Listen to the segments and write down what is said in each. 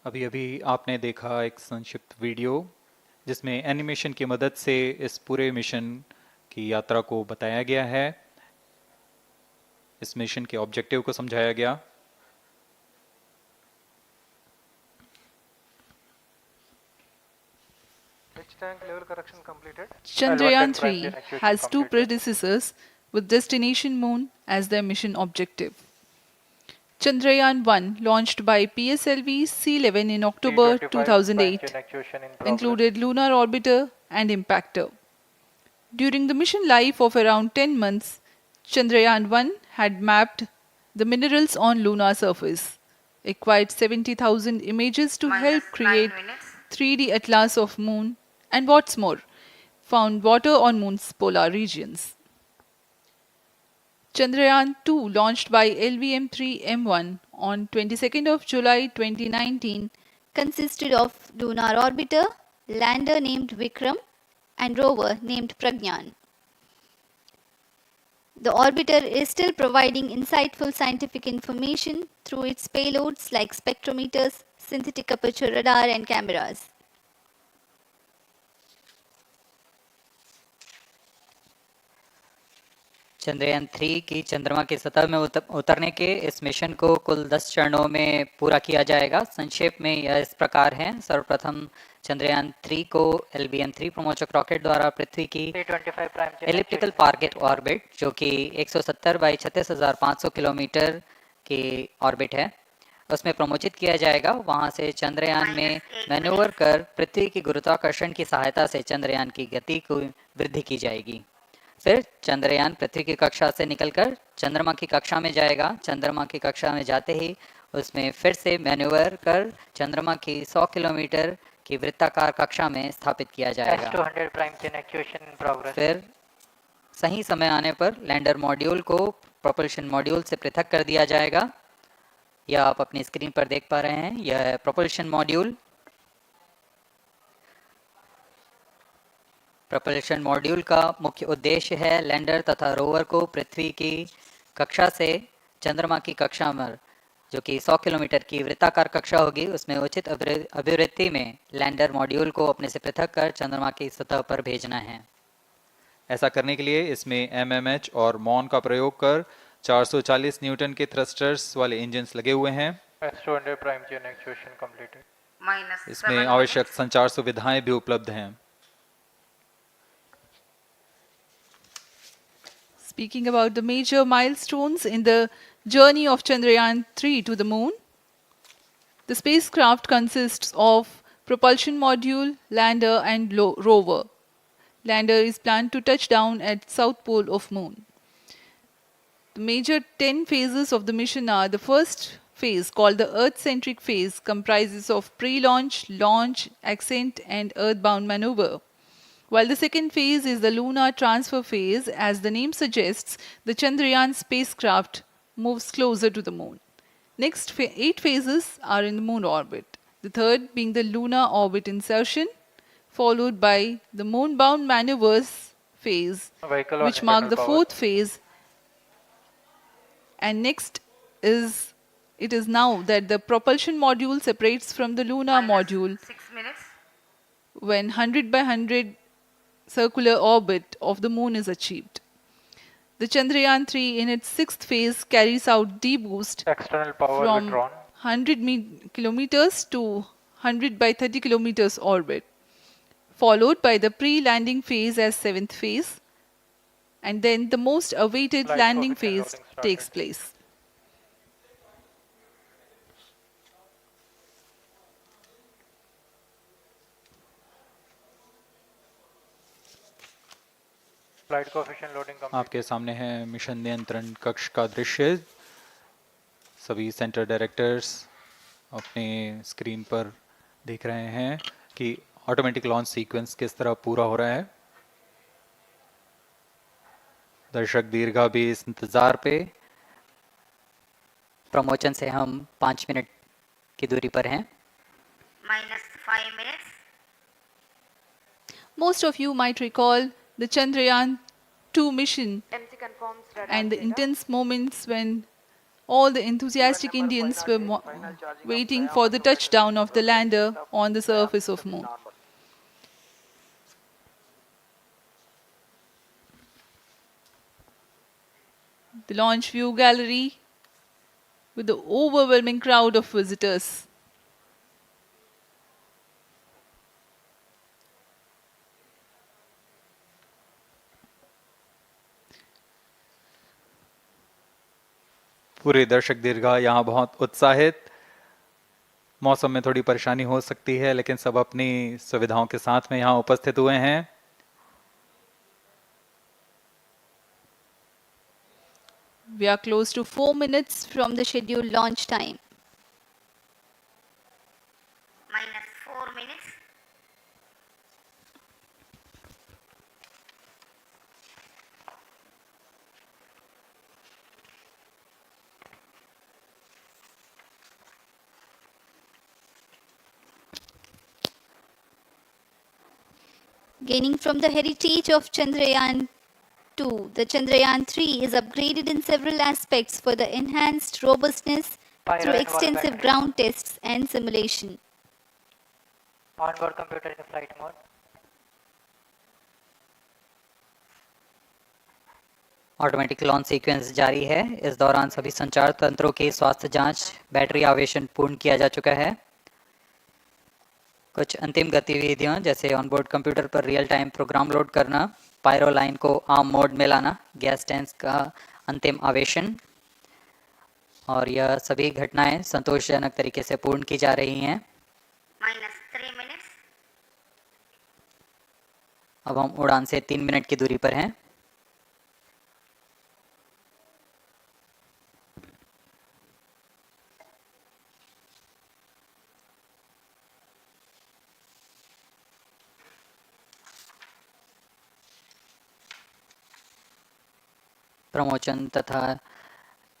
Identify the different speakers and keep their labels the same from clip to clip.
Speaker 1: अभी अभी आपने देखा एक संक्षिप्त वीडियो जिसमें एनिमेशन की मदद से इस पूरे मिशन की यात्रा को बताया गया है। इस मिशन के ऑब्जेक्टिव को समझाया गया।
Speaker 2: Which tank level correction completed?
Speaker 3: Chandrayaan 3 has two predecessors with destination Moon as their mission objective. Chandrayaan 1, launched by PSLV C-11 in October 2008, included lunar orbiter and impactor. During the mission life of around 10 months, Chandrayaan 1 had mapped the minerals on lunar surface, acquired 70,000 images to help create 3D atlas of Moon, and what's more, found water on Moon's polar regions. Chandrayaan 2, launched by LVM-3M1 on 22nd of July 2019,
Speaker 4: consisted of lunar orbiter, lander named Vikram, and rover named Pragyan. The orbiter is still providing insightful scientific information through its payloads like spectrometers, synthetic aperture radar, and cameras.
Speaker 5: Chandrayaan 3 की चंद्रमा की सतह में उतरने के इस mission को कुल 10 चरणों में पूरा किया जाएगा। संक्षेप में यह इस प्रकार है। सर्वप्रथम चंद्रयान 3 को LBM-3 प्रमोचक रॉकेट द्वारा पृथ्वी की एलिप्टिकल टारगेट ऑर्बिट, जो कि 170 बाई 36,500 किलोमीटर की ऑर्बिट है, उसमें प्रमोचित किया जाएगा। वहां से चंद्रयान में मैन्यूवर कर पृथ्वी की गुरुत्वाकर्षण की सहायता से चंद्रयान की गति को वृद्धि की जाएगी। फिर चंद्रयान पृथ्वी की कक्षा से निकलकर चंद्रमा की कक्षा में जाएगा। चंद्रमा की कक्षा में जाते ही उसमें फिर से मैन्यूवर कर चंद्रमा की 100 किलोमीटर की वृत्ताकार कक्षा में स्थापित किया जाएगा। फिर सही समय आने पर लैंडर मॉड्यूल को प्रोपल्शन मॉड्यूल से पृथक कर दिया जाएगा। यह आप अपनी स्क्रीन पर देख पा रहे हैं। यह प्रोपल्शन मॉड्यूल। प्रोपल्शन मॉड्यूल का मुख्य उद्देश्य है लैंडर तथा रोवर को पृथ्वी की कक्षा से चंद्रमा की कक्षा में, जो कि 100 किलोमीटर की वृत्ताकार कक्षा होगी, उसमें उचित अभिवृत्ति में लैंडर मॉड्यूल को अपने से पृथक कर चंद्रमा की सतह पर भेजना है।
Speaker 1: ऐसा करने के लिए इसमें MMH और मॉन का प्रयोग कर 440 न्यूटन के थ्रस्टर्स वाले इंजन्स लगे हुए हैं। इसमें आवश्यक संचार सुविधाएं भी उपलब्ध हैं।
Speaker 3: Speaking about the major milestones in the journey of Chandrayaan 3 to the Moon, the spacecraft consists of propulsion module, lander, and rover. Lander is planned to touch down at south pole of Moon. The major 10 phases of the mission are: the first phase, called the Earth-centric phase, comprises of pre-launch, launch, ascent, and earthbound maneuver. While the second phase is the lunar transfer phase, as the name suggests, the Chandrayaan spacecraft moves closer to the Moon. Next 8 phases are in the Moon orbit, the third being the lunar orbit insertion, followed by the moon-bound maneuvers phase, which mark the fourth phase. And next it is now that the propulsion module separates from the lunar module when 100 by 100 circular orbit of the Moon is achieved. The Chandrayaan 3 in its sixth phase carries out D-boost from 100 kilometers to 100 by 30 kilometers orbit, followed by the pre-landing phase as seventh phase, and then the most awaited landing phase takes place.
Speaker 1: आपके सामने है mission नियंत्रण कक्ष का दृश्य। सभी centre directors अपने screen पर देख रहे हैं कि ऑटोमेटिक लॉन्च सीक्वेंस किस तरह पूरा हो रहा है। दर्शक दीर्घा भी इस इंतजार पे।
Speaker 5: प्रमोशन से हम 5 मिनट की दूरी पर हैं।
Speaker 4: -5 minutes.
Speaker 3: Most of you might recall the Chandrayaan 2 mission and the intense moments when All the enthusiastic Indians were waiting for the touchdown of the lander on the surface of Moon. The launch view gallery with the overwhelming crowd of visitors.
Speaker 1: पूरे दर्शक दीर्घा यहाँ बहुत उत्साहित। मौसम में थोड़ी परेशानी हो सकती है, लेकिन सब अपनी सुविधाओं के साथ में यहाँ उपस्थित हुए हैं।
Speaker 4: We are close to 4 minutes from the scheduled launch time.
Speaker 6: Minus 4 minutes.
Speaker 4: Gaining from the heritage of Chandrayaan 2, the Chandrayaan 3 is upgraded in several aspects for the enhanced robustness through extensive ground tests and simulation.
Speaker 2: Onboard computer in flight mode.
Speaker 5: Automatic launch sequence जारी है। इस दौरान सभी संचार तंत्रों की स्वास्थ्य जांच, बैटरी आवेशन पूर्ण किया जा चुका है। कुछ अंतिम गतिविधियां जैसे ऑनबोर्ड कंप्यूटर पर रियल टाइम प्रोग्राम लोड करना, पायरो लाइन को आर्म मोड में लाना, गैस टैंक का अंतिम आवेशन, और यह सभी घटनाएं संतोषजनक तरीके से पूर्ण की जा रही हैं।
Speaker 6: Minus 3 minutes.
Speaker 5: अब हम उड़ान से 3 मिनट की दूरी पर हैं। प्रमोशन तथा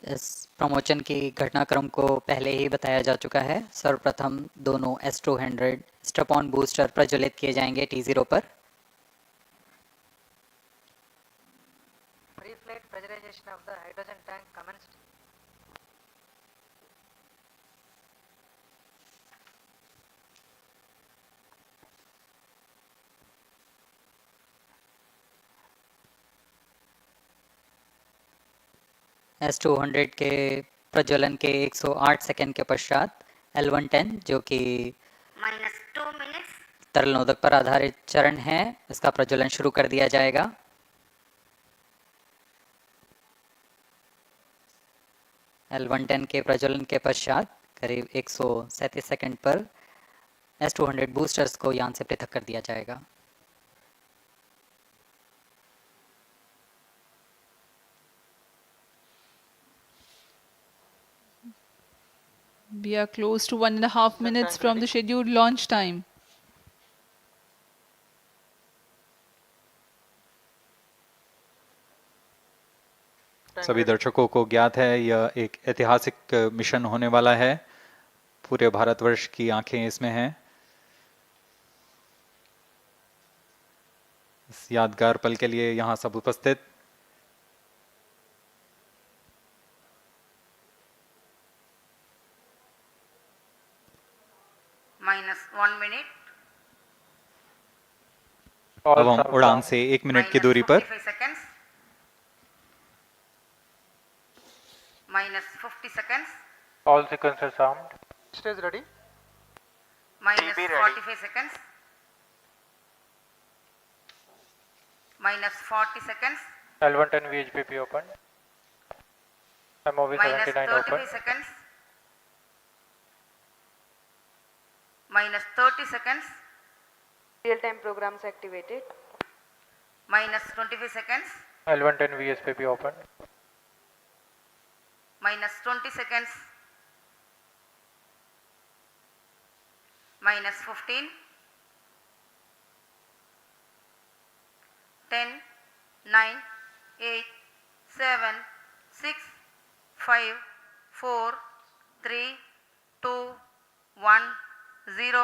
Speaker 5: इस प्रमोशन की घटनाक्रम को पहले ही बताया जा चुका है। सर्वप्रथम दोनों S200 स्टेप ऑन बूस्टर प्रज्वलित किए जाएंगे T0 पर।
Speaker 2: Pre-flight pressurization of the hydrogen tank commenced.
Speaker 5: S200 के प्रज्वलन के 108 सेकंड के पश्चात L110 जो कि
Speaker 6: Minus 2 minutes.
Speaker 5: तरल नोदक पर आधारित चरण है, इसका प्रज्वलन शुरू कर दिया जाएगा। L110 के प्रज्वलन के पश्चात करीब 137 सेकंड पर S200 बूस्टर्स को यान से पृथक कर दिया जाएगा।
Speaker 3: We are close to 1.5 minutes from the scheduled launch time.
Speaker 1: सभी दर्शकों को ज्ञात है यह एक ऐतिहासिक मिशन होने वाला है। पूरे भारतवर्ष की आंखें इसमें हैं। इस यादगार पल के लिए यहाँ सब उपस्थित।
Speaker 6: Minus 1 minute.
Speaker 1: अब हम उड़ान से 1 मिनट की दूरी पर।
Speaker 6: Minus 45 seconds. Minus 50 seconds.
Speaker 2: All sequences armed. Stage ready.
Speaker 6: Minus
Speaker 2: TB ready.
Speaker 6: 45 seconds. Minus 40 seconds.
Speaker 2: L110 VHPP open. MOV
Speaker 6: Minus
Speaker 2: 79 open.
Speaker 6: 33 seconds. Minus 30 seconds.
Speaker 7: Real-time programs activated.
Speaker 6: Minus 25 seconds.
Speaker 2: L110 VSPP open.
Speaker 6: Minus 20 seconds. Minus 15. 10, 9, 8, 7, 6, 5, 4, 3, 2, 1, 0.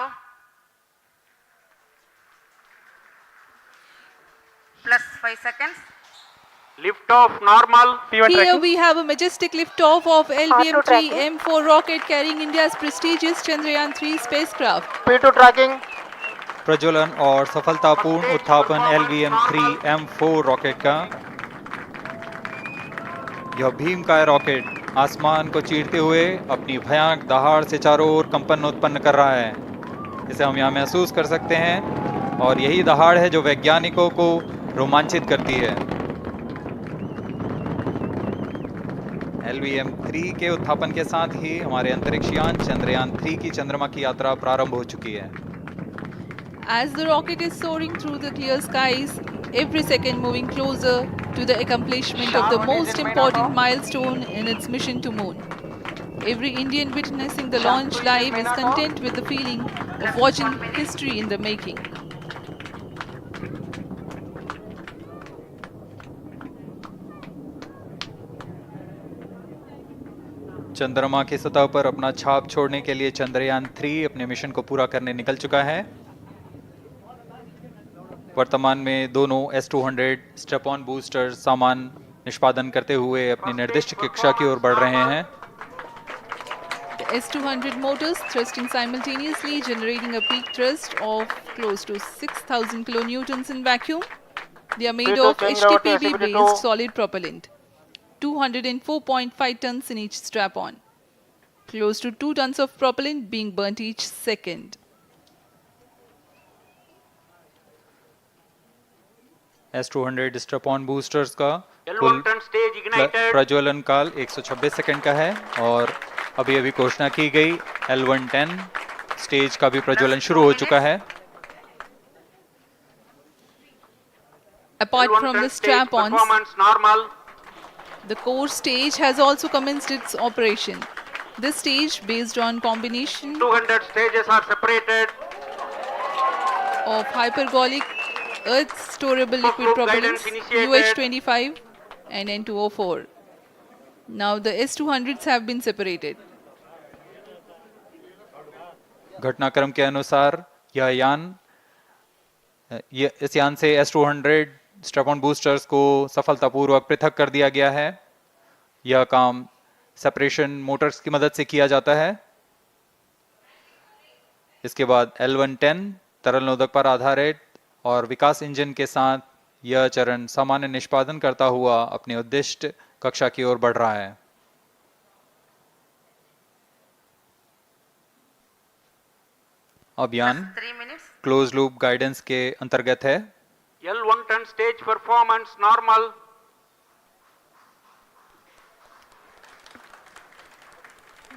Speaker 6: Plus 5 seconds.
Speaker 8: Lift off normal.
Speaker 3: Here we have a majestic liftoff of LVM-3
Speaker 7: tracking.
Speaker 3: M4 rocket carrying India's prestigious Chandrayaan-3 spacecraft.
Speaker 8: P2 tracking.
Speaker 1: प्रज्वलन और सफलतापूर्ण उत्थापन LVM-3 M4 rocket का। यह भीमकाय rocket आसमान को चीरते हुए अपनी भयानक दहाड़ से चारों ओर कंपन उत्पन्न कर रहा है। इसे हम यहाँ महसूस कर सकते हैं और यही दहाड़ है जो वैज्ञानिकों को रोमांचित करती है। LVM-3 के उत्थापन के साथ ही हमारे अंतरिक्ष यान चंद्रयान-3 की चंद्रमा की यात्रा प्रारंभ हो चुकी है।
Speaker 3: As the rocket is soaring through the clear skies, every second moving closer to the accomplishment of the most important milestone in its mission to moon. Every Indian witnessing the launch live is content with the feeling of watching history in the making.
Speaker 1: चंद्रमा की सतह पर अपना छाप छोड़ने के लिए चंद्रयान-3 अपने मिशन को पूरा करने निकल चुका है। वर्तमान में दोनों S-200 स्टेप ऑन बूस्टर सामान निष्पादन करते हुए अपनी निर्दिष्ट कक्षा की ओर बढ़ रहे हैं।
Speaker 3: The S-200 motors thrusting simultaneously, generating a peak thrust of close to 6,000 kilonewtons in vacuum. They are made of HTPB-based solid propellant, 204.5 tons in each strap-on, close to 2 tons of propellant being burnt each second.
Speaker 1: S-200 step on boosters का कुल प्रज्वलन काल 126 second का है और अभी अभी घोषणा की गई L110 स्टेज का भी प्रज्वलन शुरू हो चुका है।
Speaker 3: Apart from the strap-ons, the core stage has also commenced its operation. This stage, based on combination
Speaker 8: 200 stages are separated.
Speaker 3: of hypergolic earth storable liquid propellants UH-25 and N2O4. Now the S-200s have been separated.
Speaker 1: घटनाक्रम के अनुसार इस यान से S-200 step on boosters को सफलतापूर्वक पृथक कर दिया गया है। यह काम सेपरेशन मोटर्स की मदद से किया जाता है। इसके बाद L110 तरल नोदक पर आधारित और विकास इंजन के साथ यह चरण सामान्य निष्पादन करता हुआ अपनी उद्दिष्ट कक्षा की ओर बढ़ रहा है। अब यान क्लोज लूप गाइडेंस के अंतर्गत है।
Speaker 8: L110 stage performance normal.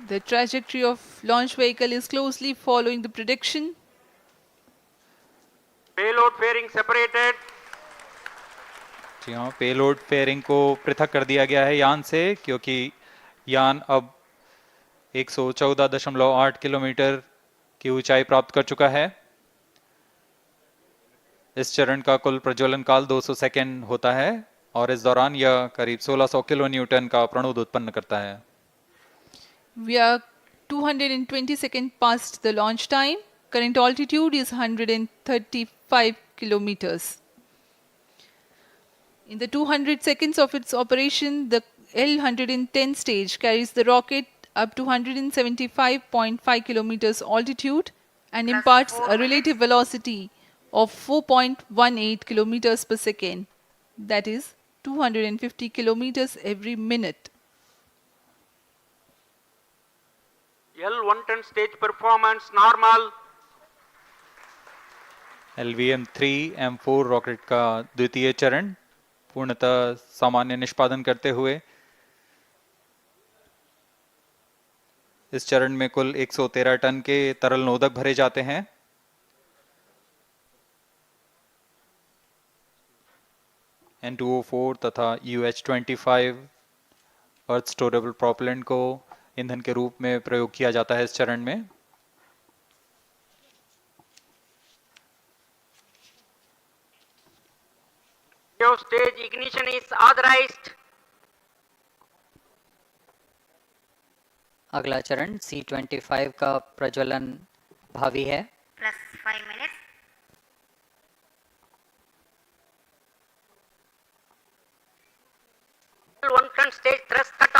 Speaker 3: The trajectory of launch vehicle is closely following the prediction.
Speaker 8: Payload fairing separated.
Speaker 1: जी हाँ, पेलोड फेयरिंग को पृथक कर दिया गया है यान से, क्योंकि यान अब 114.8 किलोमीटर की ऊंचाई प्राप्त कर चुका है। इस चरण का कुल प्रज्वलन काल 200 सेकेंड होता है और इस दौरान यह करीब 1600 किलो न्यूटन का प्रणोद उत्पन्न करता है।
Speaker 3: We are 220 seconds past the launch time. Current altitude is 135 kilometers. In the 200 seconds of its operation, the L110 stage carries the rocket up to 175.5 kilometers altitude and imparts a relative velocity of 4.18 kilometers per second, that is 250 kilometers every minute.
Speaker 8: L110 stage performance normal.
Speaker 1: LVM-3 M4 rocket का द्वितीय चरण पूर्णतः सामान्य निष्पादन करते हुए इस चरण में कुल 113 टन के तरल नोदक भरे जाते हैं। N2O4 तथा UH-25 अर्थ स्टोरेबल प्रोपेलेंट को ईंधन के रूप में प्रयोग किया जाता है इस चरण में।
Speaker 8: Stage ignition is authorized.
Speaker 5: अगला चरण C25 का प्रज्वलन भावी है।
Speaker 6: +5 minutes.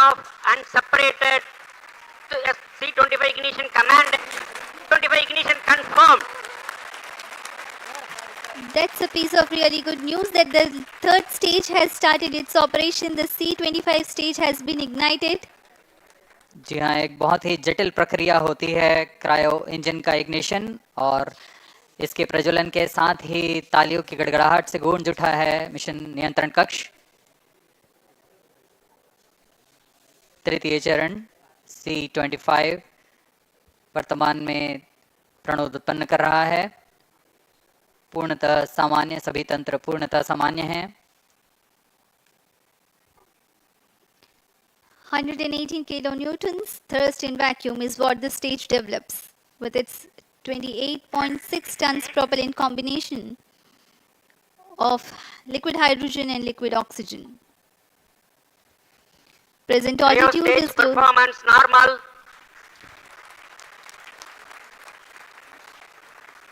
Speaker 8: off and separated to C25 ignition command. 25 ignition confirmed.
Speaker 4: That's a piece of really good news that the third stage has started its operation. The C25 stage has been ignited.
Speaker 5: जी हाँ, एक बहुत ही जटिल प्रक्रिया होती है cryo engine का ignition, और इसके प्रज्वलन के साथ ही तालियों की गड़गड़ाहट से गूंज उठा है मिशन नियंत्रण कक्ष। तृतीय चरण C25 वर्तमान में प्रणोद उत्पन्न कर रहा है। पूर्णतः सामान्य, सभी तंत्र पूर्णतः सामान्य हैं।
Speaker 4: 118 kilonewtons thrust in vacuum is what the stage develops with its 28.6 tons propellant combination of liquid hydrogen and liquid oxygen. Present altitude
Speaker 8: Stage
Speaker 4: is close.
Speaker 8: performance normal.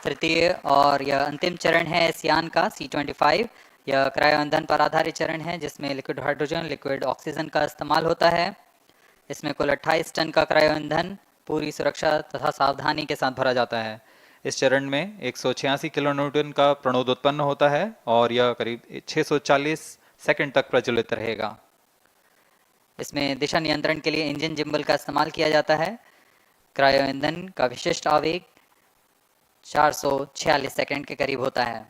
Speaker 5: तृतीय और यह अंतिम चरण है इस यान का C25। यह क्रायो ईंधन पर आधारित चरण है जिसमें लिक्विड हाइड्रोजन, लिक्विड ऑक्सीजन का इस्तेमाल होता है। इसमें कुल 28 टन का क्रायो ईंधन पूरी सुरक्षा तथा सावधानी के साथ भरा जाता है।
Speaker 1: इस चरण में 186 किलो न्यूटन का प्रणोद उत्पन्न होता है और यह करीब 640 सेकंड तक प्रज्वलित रहेगा।
Speaker 5: इसमें दिशा नियंत्रण के लिए इंजन जिम्बल का इस्तेमाल किया जाता है। क्रायो ईंधन का विशिष्ट आवेग 446 सेकंड के करीब होता है।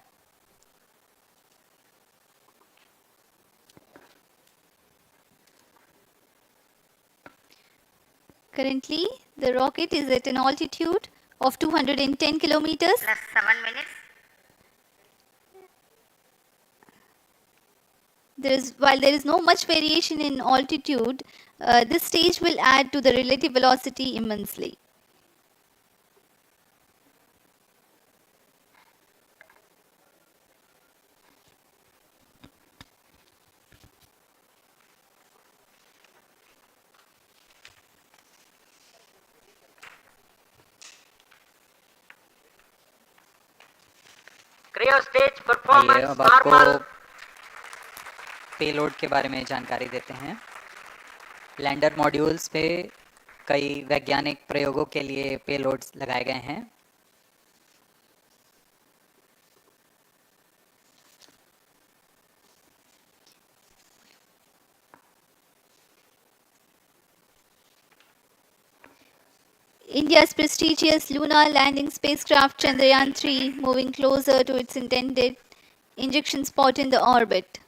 Speaker 4: Currently, the rocket is at an altitude of 210 kilometers.
Speaker 6: Plus 7 minutes.
Speaker 4: While there is no much variation in altitude, this stage will add to the relative velocity immensely.
Speaker 8: Cryo stage
Speaker 5: आइए
Speaker 8: performance
Speaker 5: अब आपको
Speaker 8: normal.
Speaker 5: Payload के बारे में जानकारी देते हैं। Lander modules पे कई वैज्ञानिक प्रयोगों के लिए पेलोड्स लगाए गए हैं।
Speaker 4: India's prestigious lunar landing spacecraft Chandrayaan 3 moving closer to its intended injection spot in the orbit.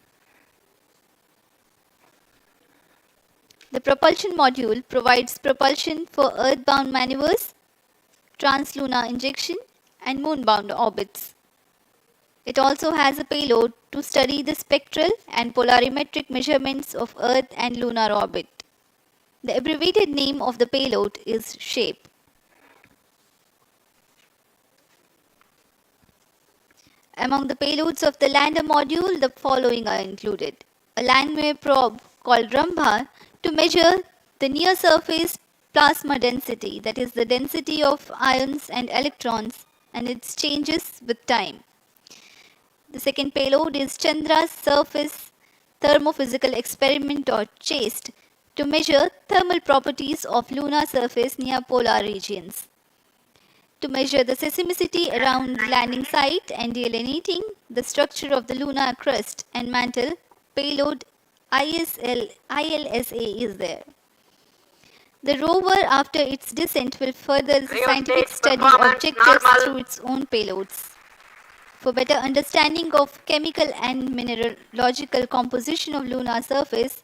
Speaker 4: The propulsion module provides propulsion for earthbound maneuvers, translunar injection, and moonbound orbits. It also has a payload to study the spectral and polarimetric measurements of Earth and lunar orbit. The abbreviated name of the payload is SHAPE. Among the payloads of the lander module, the following are included. A landwehr probe called Rambha to measure the near-surface plasma density, that is the density of ions and electrons, and its changes with time. The second payload is Chandra's Surface Thermophysical Experiment or CHAST to measure thermal properties of lunar surface near polar regions. To measure the seismicity around the landing site and delineating the structure of the lunar crust and mantle, payload ILSA is there. The rover, after its descent, will further the scientific study objectives through its own payloads. For better understanding of chemical and mineralogical composition of lunar surface,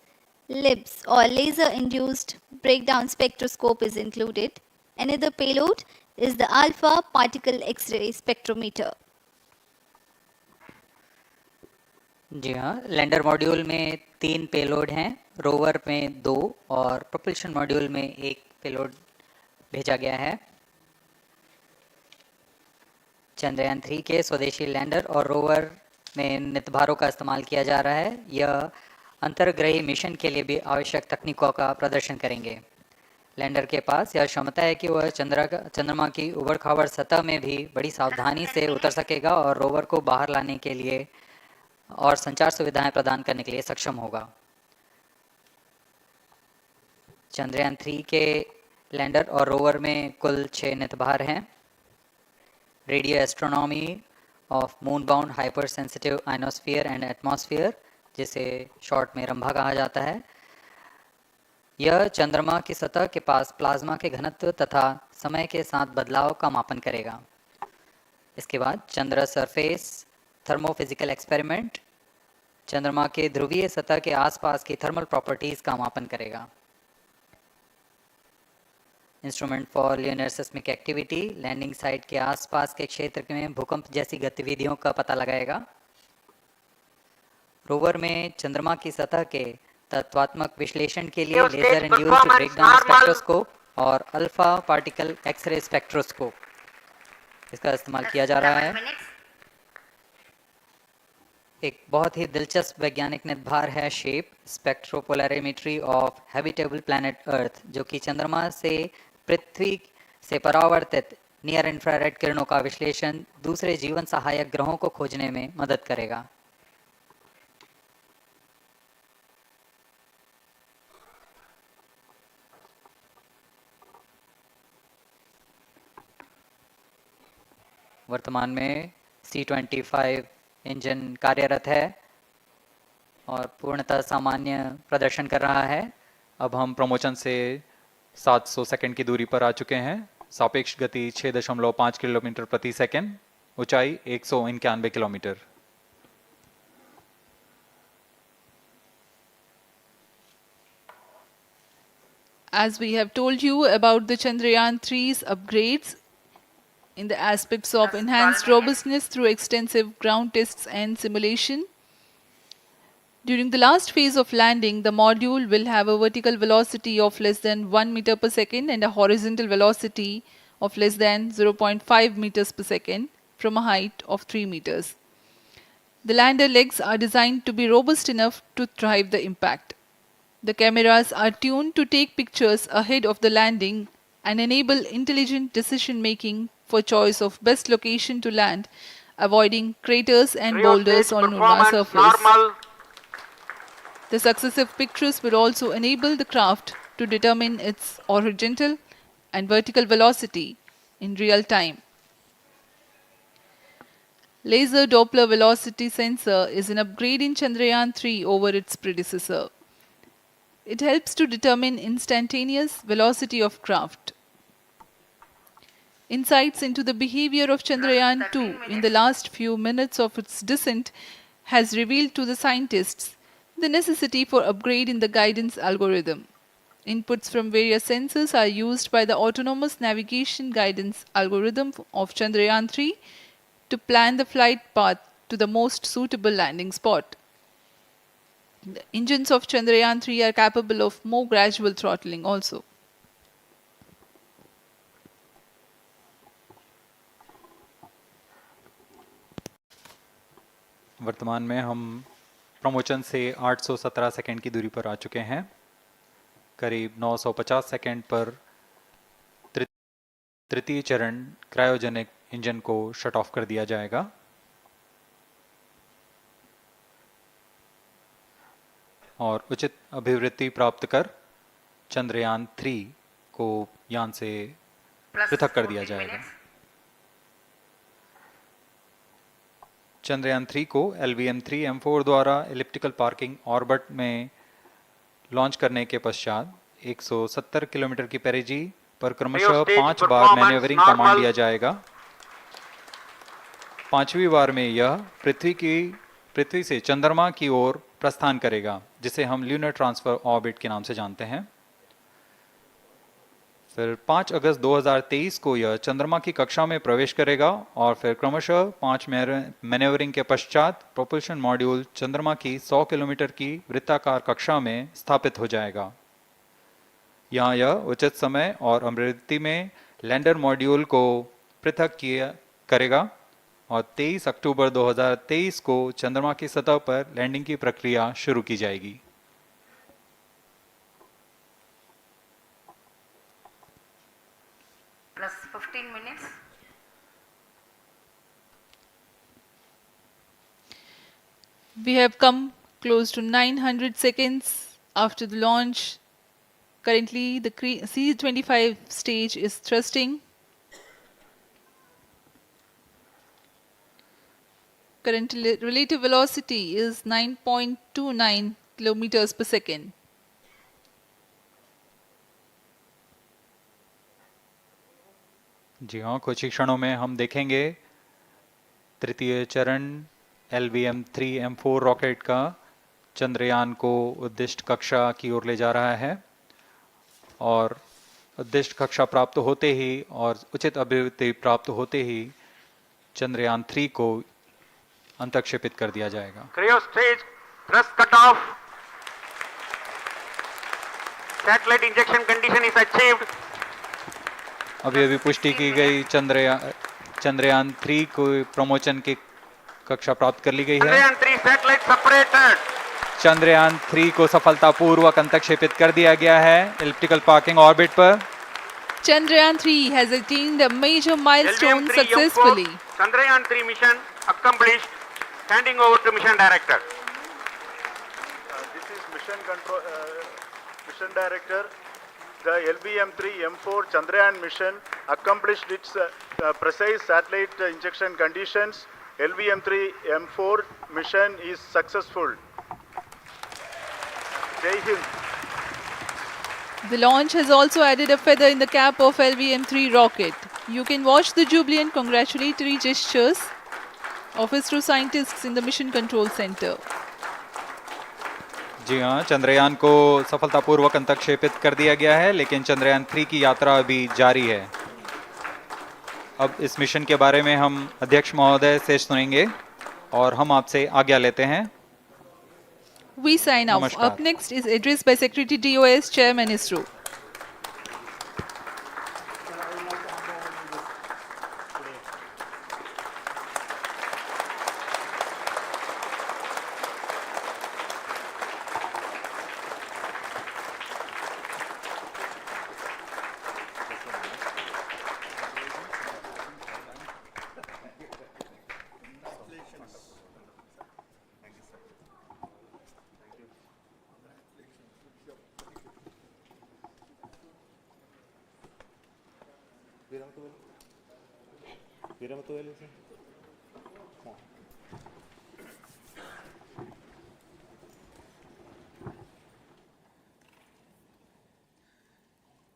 Speaker 4: LIBS or laser-induced breakdown spectroscope is included. Another payload is the alpha particle X-ray spectrometer.
Speaker 5: जी हाँ, lander module में 3 payload हैं, rover में 2 और propulsion module में 1 payload भेजा गया है। चंद्रयान 3 के स्वदेशी लैंडर और रोवर में नितभारों का इस्तेमाल किया जा रहा है। यह अंतर्ग्रही मिशन के लिए भी आवश्यक तकनीकों का प्रदर्शन करेंगे। लैंडर के पास यह क्षमता है कि वह चंद्रमा की उबड़-खाबड़ सतह में भी बड़ी सावधानी से उतर सकेगा और रोवर को बाहर लाने के लिए और संचार सुविधाएं प्रदान करने के लिए सक्षम होगा। चंद्रयान 3 के लैंडर और रोवर में कुल 6 नितभार हैं। Radio astronomy of moon bound hyper sensitive ionosphere and atmosphere, जिसे शॉर्ट में रंभा कहा जाता है, यह चंद्रमा की सतह के पास प्लाज्मा के घनत्व तथा समय के साथ बदलाव का मापन करेगा। इसके बाद चंद्र सरफेस थर्मोफिजिकल एक्सपेरिमेंट चंद्रमा के ध्रुवीय सतह के आसपास की थर्मल प्रॉपर्टीज का मापन करेगा। Instrument for linear seismic activity landing site के आसपास के क्षेत्र में भूकंप जैसी गतिविधियों का पता लगाएगा। रोवर में चंद्रमा की सतह के तत्वात्मक विश्लेषण के लिए लेजर इंड्यूस्ड ब्रेकडाउन स्पेक्ट्रोस्कोप और अल्फा पार्टिकल एक्सरे स्पेक्ट्रोस्कोप इसका इस्तेमाल किया जा रहा है। एक बहुत ही दिलचस्प वैज्ञानिक निर्धार है shape स्पेक्ट्रोपोलैरिमेट्री of habitable planet earth, जो कि चंद्रमा से पृथ्वी से परावर्तित नियर इंफ्रारेड किरणों का विश्लेषण दूसरे जीवन सहायक ग्रहों को खोजने में मदद करेगा। वर्तमान में C-25 इंजन कार्यरत है और पूर्णतः सामान्य प्रदर्शन कर रहा है।
Speaker 1: अब हम प्रमोशन से 700 सेकंड की दूरी पर आ चुके हैं। सापेक्ष गति 6.5 किलोमीटर प्रति सेकंड, ऊंचाई 191 kilometre.
Speaker 3: As we have told you about the Chandrayaan 3's upgrades in the aspects of enhanced robustness through extensive ground tests and simulation, during the last phase of landing, the module will have a vertical velocity of less than 1 meter per second and a horizontal velocity of less than 0.5 meters per second from a height of 3 meters. The lander legs are designed to be robust enough to drive the impact. The cameras are tuned to take pictures ahead of the landing and enable intelligent decision making for choice of best location to land, avoiding craters and boulders on lunar surface. The successive pictures will also enable the craft to determine its horizontal and vertical velocity in real time. Laser Doppler velocity sensor is an upgrade in Chandrayaan 3 over its predecessor. It helps to determine instantaneous velocity of craft. Insights into the behavior of Chandrayaan 2 in the last few minutes of its descent has revealed to the scientists the necessity for upgrade in the guidance algorithm. Inputs from various sensors are used by the autonomous navigation guidance algorithm of Chandrayaan 3 to plan the flight path to the most suitable landing spot. The engines of Chandrayaan 3 are capable of more gradual throttling also.
Speaker 1: वर्तमान में हम promotion से 817 second की दूरी पर आ चुके हैं। करीब 950 सेकंड पर तृतीय चरण क्रायोजेनिक इंजन को शट ऑफ कर दिया जाएगा और उचित अभिवृद्धि प्राप्त कर चंद्रयान 3 को यान से पृथक कर दिया जाएगा। चंद्रयान 3 को LVM-3M4 द्वारा एलिप्टिकल पार्किंग ऑर्बिट में लॉन्च करने के पश्चात 170 किलोमीटर की पेरिजी पर क्रमशः 5 बार मैन्यूवरिंग कमांड दिया जाएगा। 5वीं बार में यह पृथ्वी से चंद्रमा की ओर प्रस्थान करेगा, जिसे हम ल्यूनर ट्रांसफर ऑर्बिट के नाम से जानते हैं। फिर 5 अगस्त 2023 को यह चंद्रमा की कक्षा में प्रवेश करेगा और फिर क्रमशः 5 मैन्यूवरिंग के पश्चात प्रोपल्शन मॉड्यूल चंद्रमा की 100 किलोमीटर की वृत्ताकार कक्षा में स्थापित हो जाएगा। यहाँ यह उचित समय और अभिवृद्धि में लैंडर मॉड्यूल को पृथक करेगा और 23 अक्टूबर 2023 को चंद्रमा की सतह पर लैंडिंग की प्रक्रिया शुरू की जाएगी।
Speaker 6: Plus 15 minutes.
Speaker 3: We have come close to 900 seconds after the launch Currently, the C-25 stage is thrusting. Current relative velocity is 9.29 kilometers per second.
Speaker 1: जी हाँ, कुछ ही क्षणों में हम देखेंगे तृतीय चरण LVM-3 M4 रॉकेट का चंद्रयान को उद्दिष्ट कक्षा की ओर ले जा रहा है और उद्दिष्ट कक्षा प्राप्त होते ही और उचित अभिवृद्धि प्राप्त होते ही चंद्रयान 3 को अंतक्षेपित कर दिया जाएगा।
Speaker 8: Cryo stage thrust cutoff. Satellite injection condition is achieved.
Speaker 1: अभी अभी पुष्टि की गई चंद्रयान 3 को प्रमोशन की कक्षा प्राप्त कर ली गई है।
Speaker 8: Chandrayaan 3 satellite separated.
Speaker 1: चंद्रयान 3 को सफलतापूर्वक अंतक्षेपित कर दिया गया है इलिप्टिकल पार्किंग ऑर्बिट पर।
Speaker 3: Chandrayaan 3 has attained a major milestone
Speaker 8: LVM-3
Speaker 3: successfully.
Speaker 8: M4 Chandrayaan 3 mission accomplished. Handing over to mission director.
Speaker 9: This is mission director. The LVM-3 M4 Chandrayaan mission accomplished its precise satellite injection conditions. LVM-3 M4 mission is successful. Jai Hind.
Speaker 3: The launch has also added a feather in the cap of LVM-3 rocket. You can watch the jubilant congratulatory gestures of ISRO scientists in the Mission Control Center.
Speaker 1: जी हाँ, चंद्रयान को सफलतापूर्वक अंतक्षेपित कर दिया गया है, लेकिन चंद्रयान 3 की यात्रा अभी जारी है। अब इस मिशन के बारे में हम अध्यक्ष महोदय से सुनेंगे और हम आपसे आज्ञा लेते हैं।
Speaker 3: We sign off.
Speaker 1: नमस्कार।
Speaker 3: Up next is address by Secretary DOS, Chairman ISRO.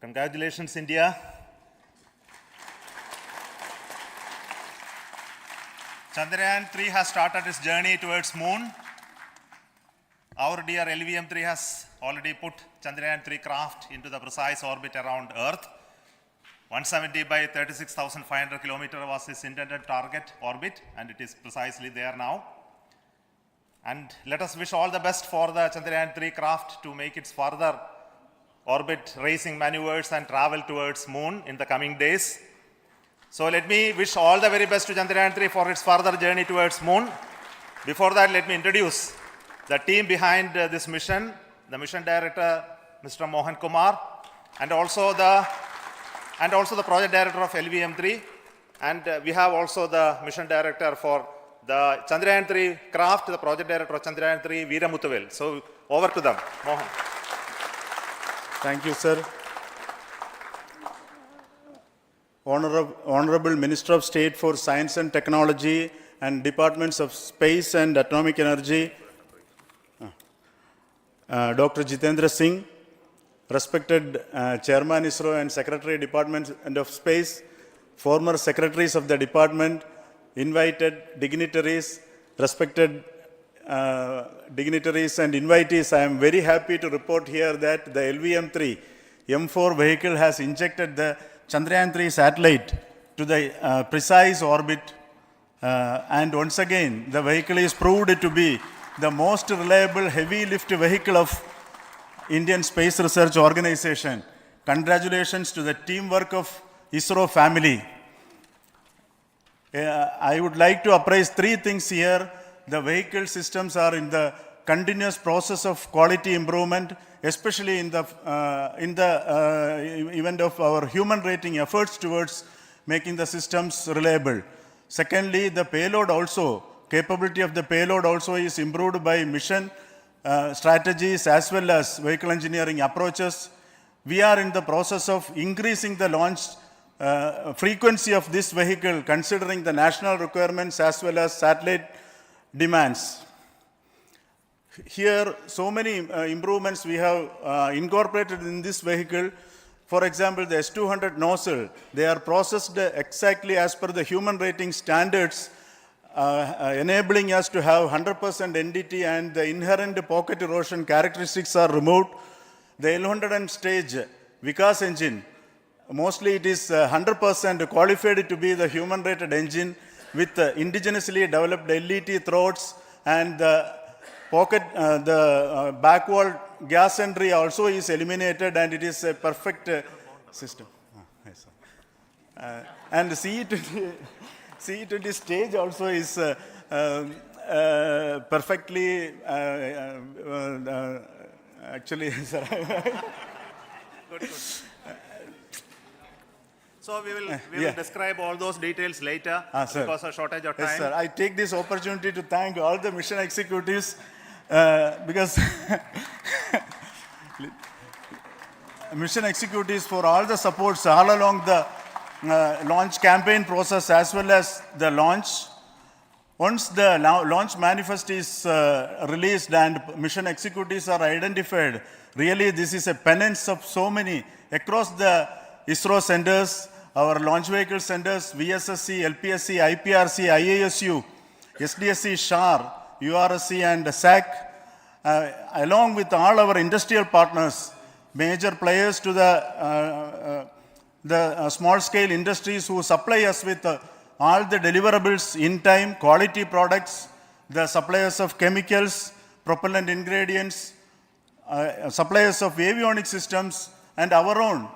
Speaker 9: Congratulations, India. Chandrayaan 3 has started its journey towards moon. Our dear LVM-3 has already put Chandrayaan 3 craft into the precise orbit around Earth. 170 by 36,500 kilometers was its intended target orbit, and it is precisely there now. And let us wish all the best for the Chandrayaan 3 craft to make its further orbit racing maneuvers and travel towards moon in the coming days. So let me wish all the very best to Chandrayaan 3 for its further journey towards moon. Before that, let me introduce the team behind this mission, the mission director, Mr. Mohan Kumar, and also the project director of LVM-3, and we have also the mission director for the Chandrayaan 3 craft, the project director of Chandrayaan 3, Veera Muthuvel. So over to them, Mohan.
Speaker 10: Thank you, sir. Honorable Minister of State for Science and Technology and Departments of Space and Atomic Energy, Dr. Jitendra Singh, respected Chairman ISRO and Secretary Department of Space, former secretaries of the department, invited dignitaries, respected dignitaries and invitees, I am very happy to report here that the LVM-3 M4 vehicle has injected the Chandrayaan 3 satellite to the precise orbit, and once again the vehicle is proved to be the most reliable heavy lift vehicle of Indian Space Research Organization. Congratulations to the teamwork of ISRO family. I would like to appraise three things here. The vehicle systems are in the continuous process of quality improvement, especially in the event of our human rating efforts towards making the systems reliable. Secondly, the payload also, capability of the payload also is improved by mission strategies as well as vehicle engineering approaches. we are in the process of increasing the launch frequency of this vehicle considering the national requirements as well as satellite demands. Here, so many improvements we have incorporated in this vehicle. For example, the S200 nozzle, they are processed exactly as per the human rating standards, enabling us to have 100% NDT, and the inherent pocket erosion characteristics are removed. The L100 stage Vikas engine, mostly it is 100% qualified to be the human rated engine with indigenously developed LET throats, and the back wall gas entry also is eliminated, and it is a perfect system. Yes, and the CE20 stage also is perfectly actually, sir.
Speaker 9: Good. So we will describe all those details later because of shortage of time.
Speaker 10: Yes, sir. I take this opportunity to thank all the mission executives because mission executives for all the supports all along the launch campaign process as well as the launch. Once the launch manifest is released and mission executives are identified, really this is a penance of so many across the ISRO centers, our launch vehicle centers, VSSC, LPSC, IPRC, IASU, SDSC, SHAR, URSC and SAC, along with all our industrial partners, major players to the small-scale industries who supply us with all the deliverables in time, quality products, the suppliers of chemicals, propellant ingredients, suppliers of avionics systems, and our own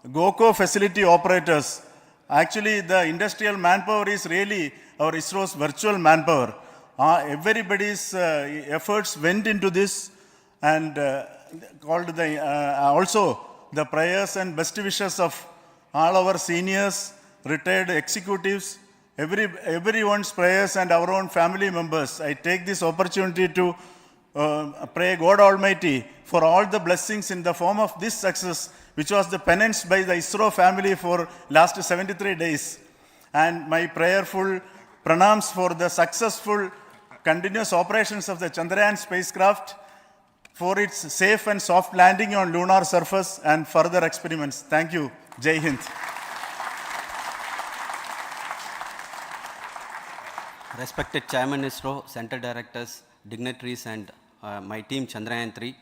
Speaker 10: GOCO facility operators. Actually, the industrial manpower is really our ISRO's virtual manpower. Everybody's efforts went into this, and also the prayers and best wishes of all our seniors, retired executives, everyone's prayers and our own family members. I take this opportunity to pray God Almighty for all the blessings in the form of this success, which was the penance by the ISRO family for last 73 days. And my prayerful pranams for the successful continuous operations of the Chandrayaan spacecraft, for its safe and soft landing on lunar surface and further experiments. Thank you. Jai Hind.
Speaker 11: Respected Chairman ISRO, Center Directors, dignitaries and my team Chandrayaan 3,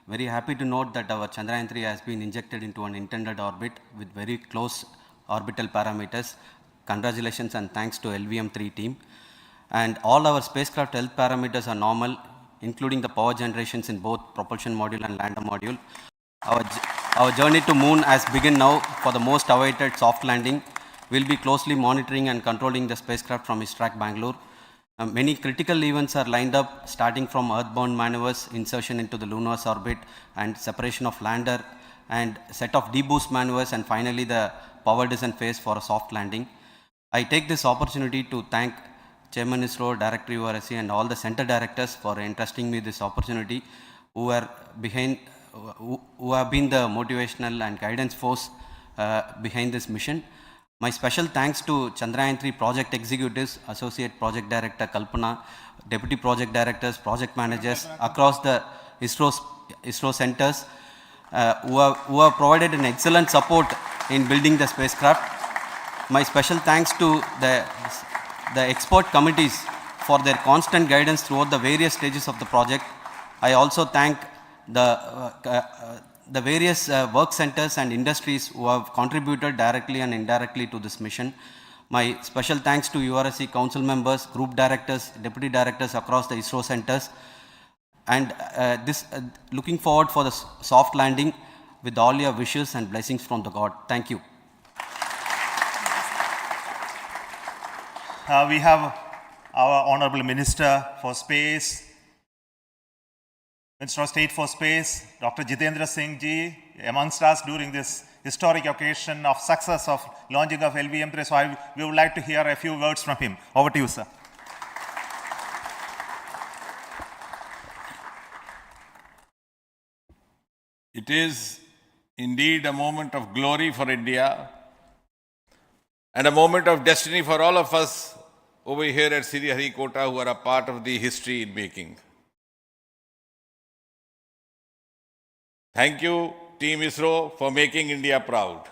Speaker 11: very happy to note that our Chandrayaan 3 has been injected into an intended orbit with very close orbital parameters. Congratulations and thanks to LVM-3 team. And all our spacecraft health parameters are normal, including the power generations in both propulsion module and lander module. Our journey to moon has begun now for the most awaited soft landing. We'll be closely monitoring and controlling the spacecraft from ISTRAC Bangalore. Many critical events are lined up, starting from earthbound maneuvers, insertion into the lunar orbit, and separation of lander, and set of deboost maneuvers, and finally the power descent phase for a soft landing. I take this opportunity to thank Chairman ISRO, Director URSC, and all the center directors for entrusting me this opportunity, who have been the motivational and guidance force behind this mission. My special thanks to Chandrayaan 3 project executives, Associate Project Director Kalpana, Deputy Project Directors, Project Managers across the ISRO centers who have provided an excellent support in building the spacecraft. My special thanks to the expert committees for their constant guidance throughout the various stages of the project. I also thank the various work centers and industries who have contributed directly and indirectly to this mission. My special thanks to URSC council members, group directors, deputy directors across the ISRO centers, and looking forward for the soft landing with all your wishes and blessings from the God. Thank you.
Speaker 9: We have our Honorable Minister for Space, Minister of State for Space, Dr. Jitendra Singh ji, amongst us during this historic occasion of success of launching of LVM-3. So we would like to hear a few words from him. Over to you, sir.
Speaker 12: It is indeed a moment of glory for India and a moment of destiny for all of us over here at Sriharikota who are a part of the history in making. Thank you, Team ISRO, for making India proud.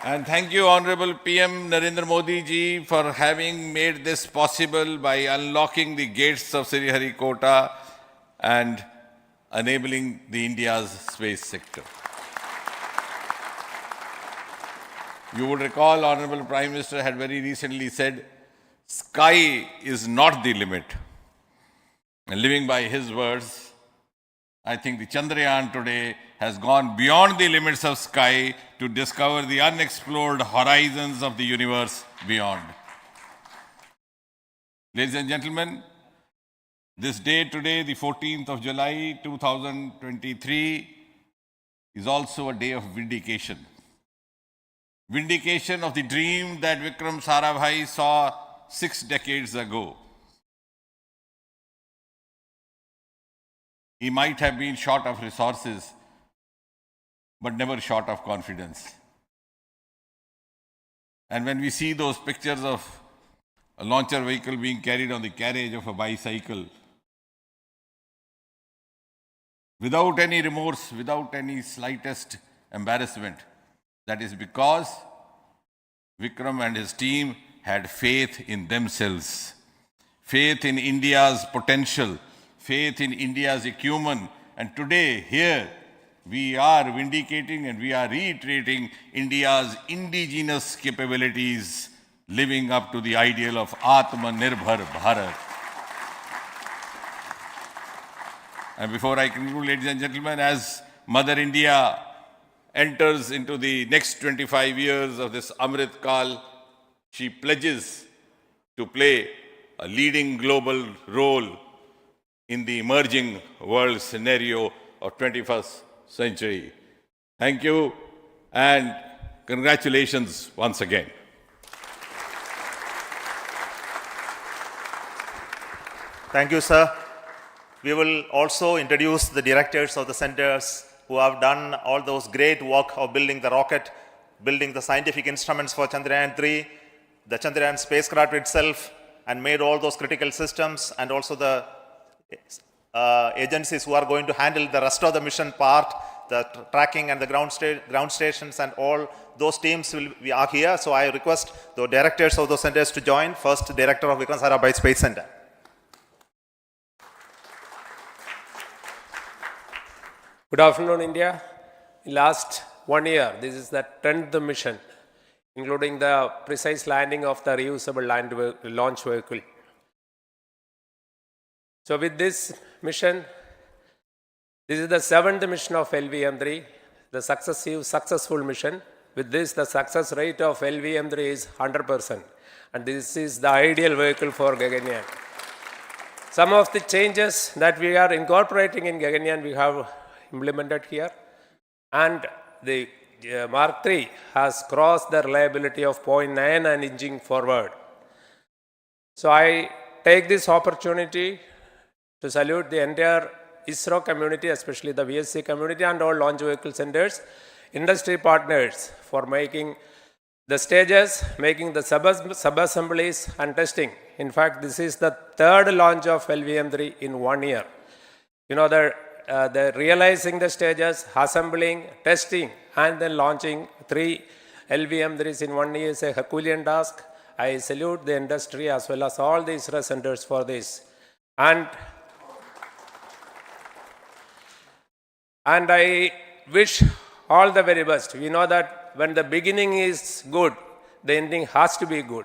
Speaker 12: And thank you, Honorable PM Narendra Modi ji, for having made this possible by unlocking the gates of Sriharikota and enabling the India's space sector. You would recall, Honorable Prime Minister had very recently said, sky is not the limit. And living by his words, I think the Chandrayaan today has gone beyond the limits of sky to discover the unexplored horizons of the universe beyond. Ladies and gentlemen, this day today, the 14th of July 2023, is also a day of vindication. Vindication of the dream that Vikram Sarabhai saw 6 decades ago. He might have been short of resources, but never short of confidence. And when we see those pictures of a launcher vehicle being carried on the carriage of a bicycle, without any remorse, without any slightest embarrassment, that is because Vikram and his team had faith in themselves, faith in India's potential, faith in India's acumen. And today, here, we are vindicating and we are reiterating India's indigenous capabilities, living up to the ideal of Atmanirbhar Bharat. And before I conclude, ladies and gentlemen, as Mother India enters into the next 25 years of this Amrit Kal, she pledges to play a leading global role in the emerging world scenario of 21st century. Thank you and congratulations once again.
Speaker 9: Thank you, sir. We will also introduce the directors of the centers who have done all those great work of building the rocket, building the scientific instruments for Chandrayaan-3, the Chandrayaan spacecraft itself, and made all those critical systems, and also the agencies who are going to handle the rest of the mission part, the tracking and the ground stations, and all those teams are here. So I request the directors of those centers to join. First, Director of Vikram Sarabhai Space Center.
Speaker 13: Good afternoon, India. In last 1 year, this is the 10th mission, including the precise landing of the reusable launch vehicle. So with this mission, this is the 7th mission of LVM-3, the successful mission. With this, the success rate of LVM-3 is 100%. And this is the ideal vehicle for Gaganyaan. Some of the changes that we are incorporating in Gaganyaan, we have implemented here. And the Mark III has crossed the reliability of 0.9 and inching forward. So I take this opportunity to salute the entire ISRO community, especially the VSC community and all launch vehicle centers, industry partners for making the stages, making the sub-assemblies and testing. In fact, this is the 3rd launch of LVM-3 in 1 year. You know, the realizing the stages, assembling, testing, and then launching 3 LVM-3s in 1 year is a Herculean task. I salute the industry as well as all the ISRO centers for this. And I wish all the very best. We know that when the beginning is good, the ending has to be good.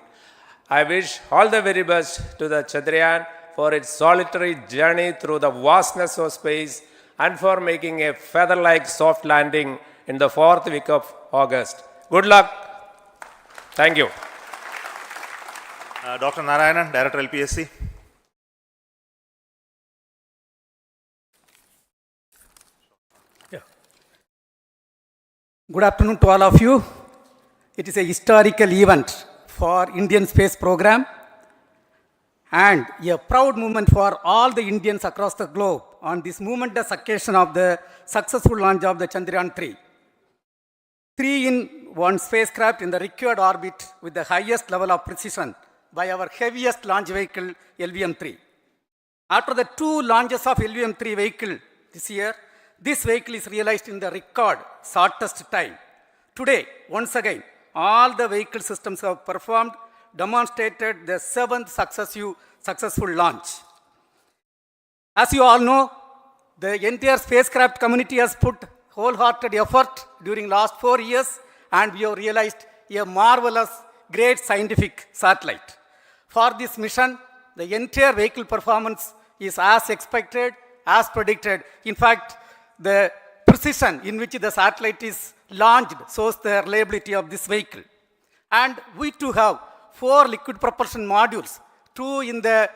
Speaker 13: I wish all the very best to the Chandrayaan for its solitary journey through the vastness of space and for making a feather-like soft landing in the 4th week of August. Good luck. Thank you.
Speaker 9: Dr. Narayanan, Director LPSC.
Speaker 14: Good afternoon to all of you. It is a historical event for Indian space program. and a proud moment for all the Indians across the globe on this momentous occasion of the successful launch of the Chandrayaan 3. 3-in-1 spacecraft in the required orbit with the highest level of precision by our heaviest launch vehicle, LVM-3. After the 2 launches of LVM-3 vehicle this year, this vehicle is realized in the record shortest time. Today, once again, all the vehicle systems have performed, demonstrated the 7th successful launch. As you all know, the entire spacecraft community has put wholehearted effort during last 4 years, and we have realized a marvelous, great scientific satellite. For this mission, the entire vehicle performance is as expected, as predicted. In fact, the precision in which the satellite is launched shows the reliability of this vehicle. And we too have 4 liquid propulsion modules, 2 in the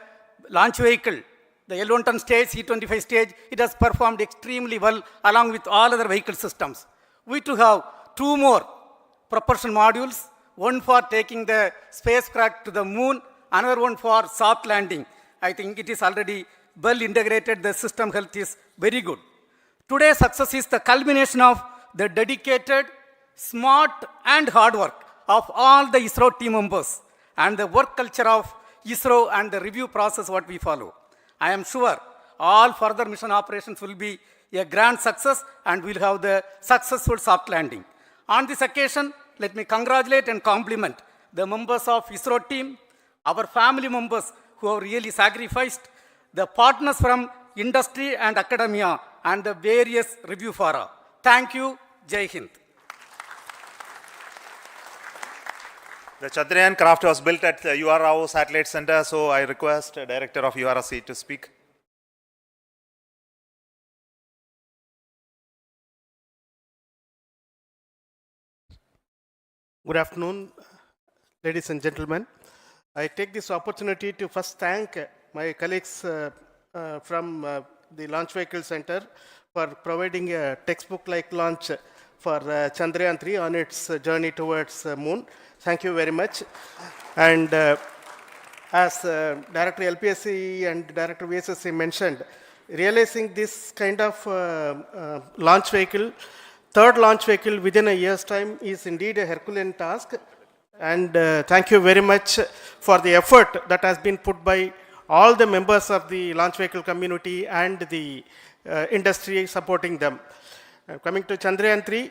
Speaker 14: launch vehicle. The L110 stage, C25 stage, it has performed extremely well along with all other vehicle systems. We too have 2 more propulsion modules, one for taking the spacecraft to the moon, another one for soft landing. I think it is already well integrated, the system health is very good. Today's success is the culmination of the dedicated, smart and hard work of all the ISRO team members and the work culture of ISRO and the review process what we follow. I am sure all further mission operations will be a grand success and we'll have the successful soft landing. On this occasion, let me congratulate and compliment the members of ISRO team, our family members who have really sacrificed, the partners from industry and academia, and the various review fora. Thank you. Jai Hind.
Speaker 9: The Chandrayaan craft was built at the URAO Satellite Center, so I request the Director of URC to speak.
Speaker 15: Good afternoon, ladies and gentlemen. I take this opportunity to first thank my colleagues from the Launch Vehicle Center for providing a textbook-like launch for Chandrayaan 3 on its journey towards moon. Thank you very much. And as Director LPSC and Director VSSC mentioned, realizing this kind of launch vehicle, third launch vehicle within a year's time is indeed a Herculean task. And thank you very much for the effort that has been put by all the members of the launch vehicle community and the industry supporting them. Coming to Chandrayaan 3,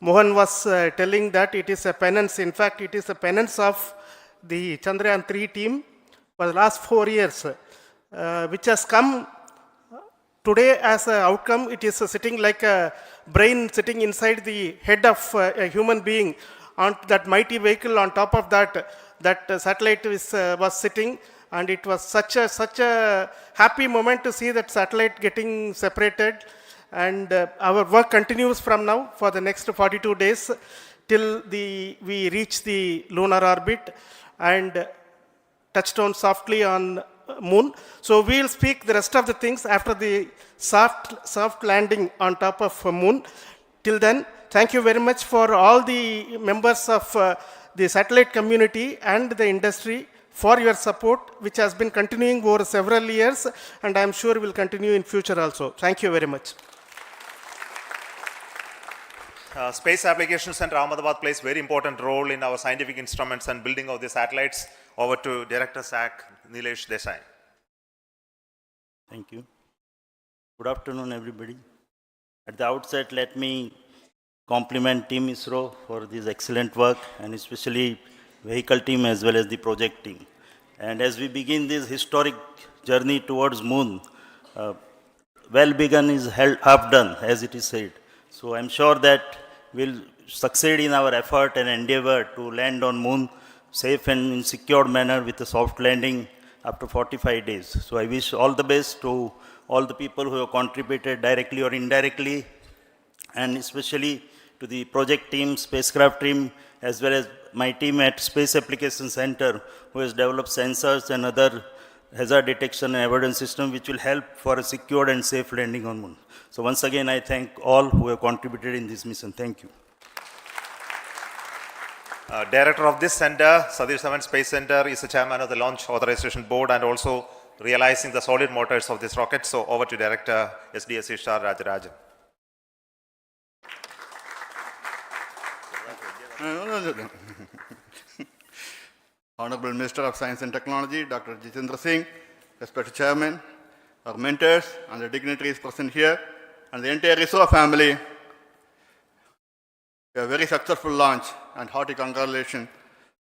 Speaker 15: Mohan was telling that it is a penance. In fact, it is a penance of the Chandrayaan 3 team for the last 4 years, which has come today as an outcome. It is sitting like a brain sitting inside the head of a human being on that mighty vehicle. On top of that, that satellite was sitting, and it was such a happy moment to see that satellite getting separated. And our work continues from now for the next 42 days till we reach the lunar orbit and touchdown softly on moon. So we'll speak the rest of the things after the soft landing on top of moon. Till then, thank you very much for all the members of the satellite community and the industry for your support, which has been continuing over several years, and I am sure will continue in future also. Thank you very much.
Speaker 9: Space Application Center Ahmedabad plays very important role in our scientific instruments and building of the satellites. Over to Director SAC, Nilesh Desai.
Speaker 16: Thank you. Good afternoon, everybody. At the outset, let me compliment Team ISRO for this excellent work, and especially vehicle team as well as the project team. And as we begin this historic journey towards moon, well begun is half done, as it is said. So I'm sure that we'll succeed in our effort and endeavor to land on moon safe and in secured manner with a soft landing after 45 days. So I wish all the best to all the people who have contributed directly or indirectly, and especially to the project team, spacecraft team, as well as my team at Space Application Center, who has developed sensors and other hazard detection and avoidance system which will help for a secured and safe landing on moon. So once again, I thank all who have contributed in this mission. Thank you.
Speaker 9: Director of this center, Satish Dhawan Space Center, is the chairman of the Launch Authorization Board and also realizing the solid motors of this rocket. So over to Director SDSC Shar Rajarajan.
Speaker 17: Honorable Minister of Science and Technology, Dr. Jitendra Singh, respected Chairman, our mentors and the dignitaries present here, and the entire ISRO family, a very successful launch and hearty congratulations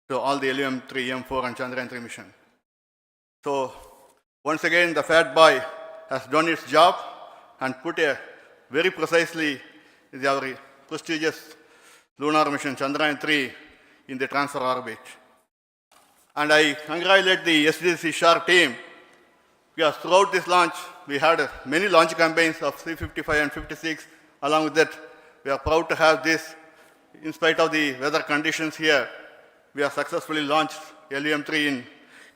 Speaker 17: to all the LVM-3, M4 and Chandrayaan-3 mission. So once again, the fat boy has done its job and put a very precisely our prestigious lunar mission Chandrayaan-3 in the transfer orbit. And I congratulate the SDSC SHAR team because throughout this launch, we had many launch campaigns of 355 and 56. Along with that, we are proud to have this. In spite of the weather conditions here, we have successfully launched LVM-3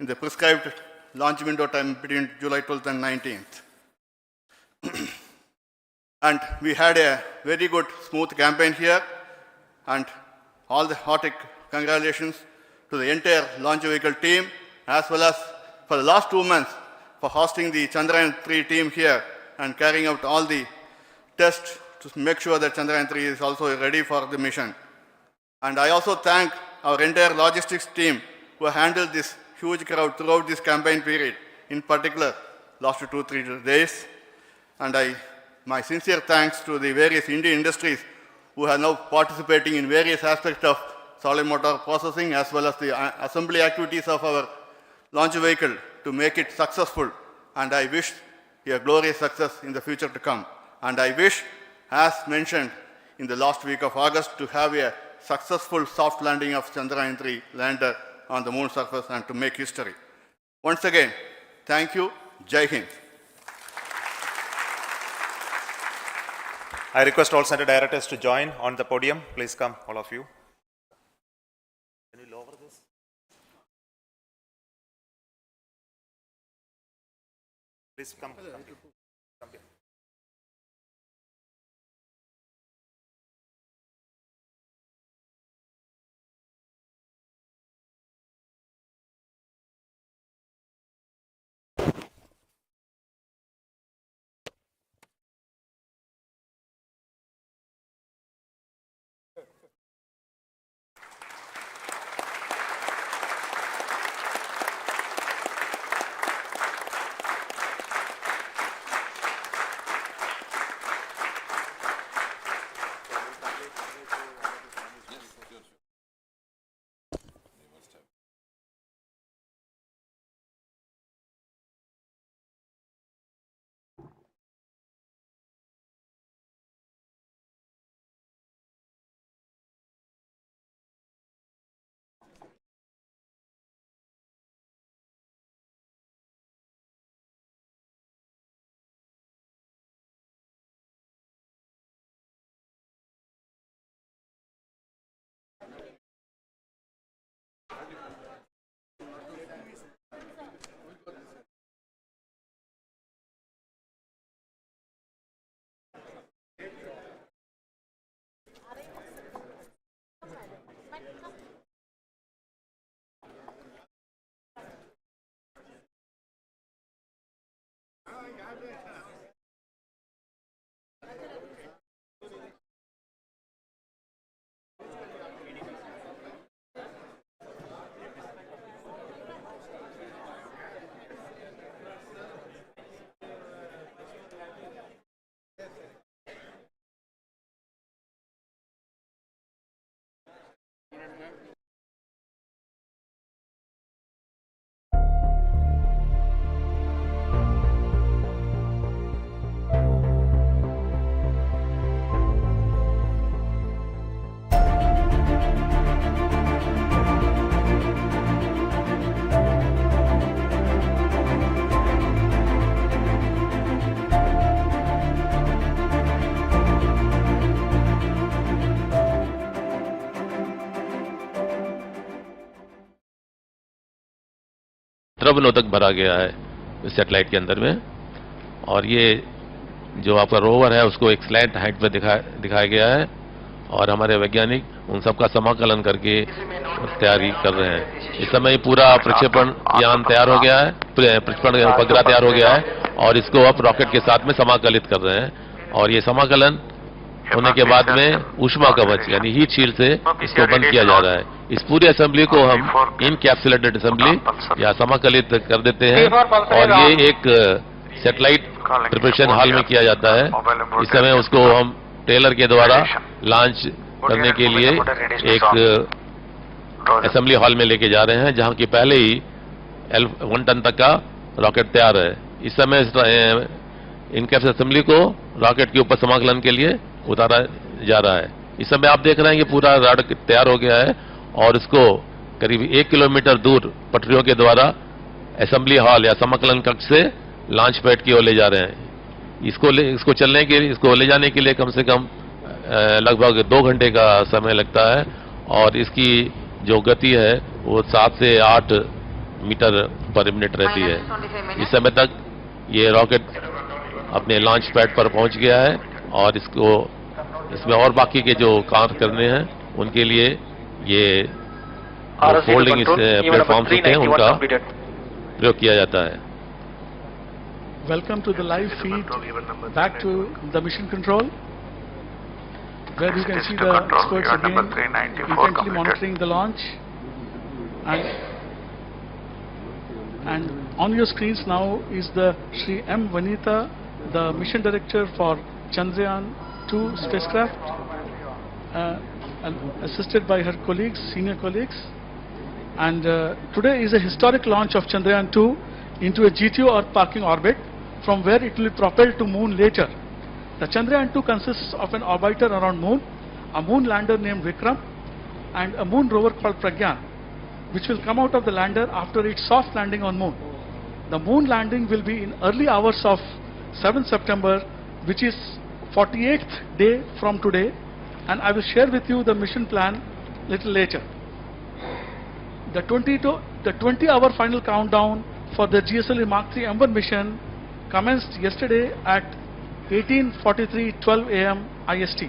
Speaker 17: in the prescribed launch window time between July 12th and 19th. And we had a very good, smooth campaign here. And all the hearty congratulations to the entire launch vehicle team, as well as for the last 2 months for hosting the Chandrayaan-3 team here and carrying out all the tests to make sure that Chandrayaan-3 is also ready for the mission. And I also thank our entire logistics team who handled this huge crowd throughout this campaign period, in particular last 2-3 days. And my sincere thanks to the various Indian industries who are now participating in various aspects of solid motor processing as well as the assembly activities of our launch vehicle to make it successful. And I wish a glorious success in the future to come. And I wish, as mentioned in the last week of August, to have a successful soft landing of Chandrayaan-3 lander on the moon surface and to make history. Once again, thank you. Jai Hind.
Speaker 9: I request all center directors to join on the podium. Please come, all of you. Can you lower this? Please come. Come here.
Speaker 18: द्रवनोदक भरा गया है satellite के अंदर में, और ये जो आपका रोवर है उसको एक स्लैंट हाइट पर दिखाया गया है, और हमारे वैज्ञानिक उन सबका समाकलन करके तैयारी कर रहे हैं। इस समय पूरा प्रक्षेपण यान तैयार हो गया है, प्रक्षेपण उपग्रह तैयार हो गया है और इसको अब रॉकेट के साथ में समाकलित कर रहे हैं। और ये समाकलन होने के बाद में ऊष्मा कवच यानी हीट शील्ड से इसको बंद किया जा रहा है। इस पूरी असेंबली को हम इनकैप्सुलेटेड असेंबली या समाकलित कर देते हैं और ये एक सैटेलाइट प्रिपरेशन हॉल में किया जाता है। इस समय उसको हम टेलर के द्वारा लॉन्च करने के लिए एक असेंबली हॉल में लेके जा रहे हैं, जहां की पहले ही 1 टन तक का रॉकेट तैयार है। इस समय इनकैप्स असेंबली को रॉकेट के ऊपर समाकलन के लिए उतारा जा रहा है। इस समय आप देख रहे हैं कि पूरा रॉकेट तैयार हो गया है और इसको करीब 1 किलोमीटर दूर पटरियों के द्वारा असेंबली हॉल या समाकलन कक्ष से लॉन्च पैड की ओर ले जा रहे हैं। इसको ले जाने के लिए कम से कम लगभग 2 घंटे का समय लगता है और इसकी जो गति है वो 7 से 8 मीटर पर मिनट रहती है। इस समय तक ये रॉकेट अपने लॉन्च पैड पर पहुंच गया है और इसमें और बाकी के जो काम करने हैं उनके लिए ये फोल्डिंग प्लेटफॉर्म होते हैं उनका प्रयोग किया जाता है।
Speaker 19: Welcome to the live feed back to the mission control, where you can see the experts again intently monitoring the launch, and on your screens now is the Shri M. Vanita, the mission director for Chandrayaan 2 spacecraft, assisted by her colleagues, senior colleagues. And today is a historic launch of Chandrayaan 2 into a GTO or parking orbit, from where it will be propelled to moon later. The Chandrayaan 2 consists of an orbiter around moon, a moon lander named Vikram, and a moon rover called Pragyan, which will come out of the lander after its soft landing on moon. The moon landing will be in early hours of 7th September, which is 48th day from today, and I will share with you the mission plan little later. The 20-hour final countdown for the GSLV Mark 3 M1 mission commenced yesterday at 18:43:12 a.m. IST.